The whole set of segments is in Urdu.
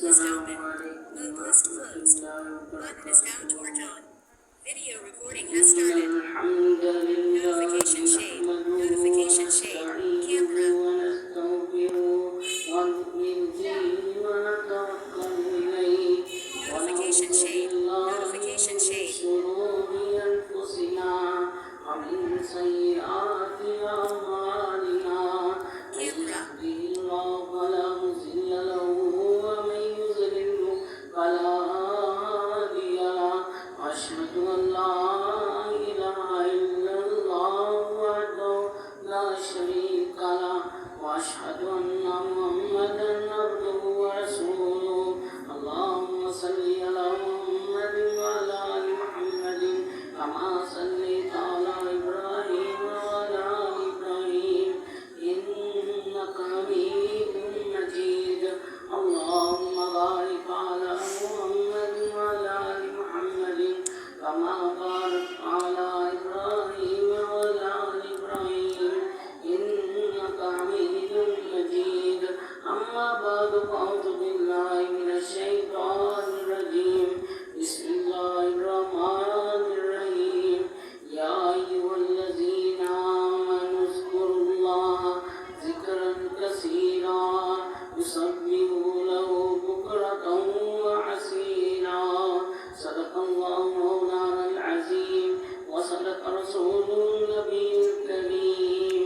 list open. Move list closed. Button is now turned on. Video recording has started. Notification shade. Notification shade. Camera. Notification shade. Notification shade. وأشهد أن محمدا عبده ورسوله اللهم صل على محمد وعلى آل محمد كما صليت على إبراهيم وعلى آل إبراهيم إنك حميد مجيد اللهم بارك على محمد وعلى آل محمد كما باركت على إبراهيم وعلى آل إبراهيم إنك حميد مجيد أما بعد فأعوذ بالله من الشيطان الرجيم بسم الله الرحمن الرحيم يا أيها الذين آمنوا اذكروا الله ذكرا كثيرا يسبح له بكرة وأصيلا صدق الله مولانا العظيم وصدق رسوله النبي الكريم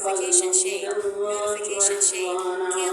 Notification shade. Notification shade. Camera.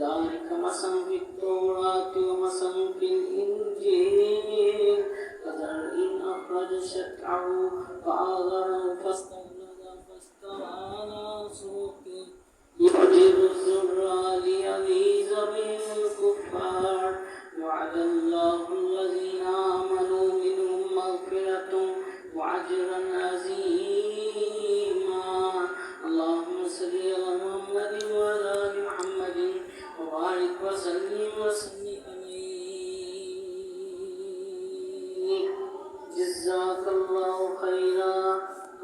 ذلك مثل في التوراة ومثل في الإنجيل كزرع أخرج شطأه فآزره فاستغلظ فاستوى على سوقه يعجب الزراع ليغيظ بهم الكفار وعد الله الذين آمنوا منهم مغفرة وأجرا عظيما اللهم صل على محمد وعلى آل محمد وبارك وسلم عليه جزاك الله خيرا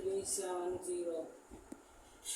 370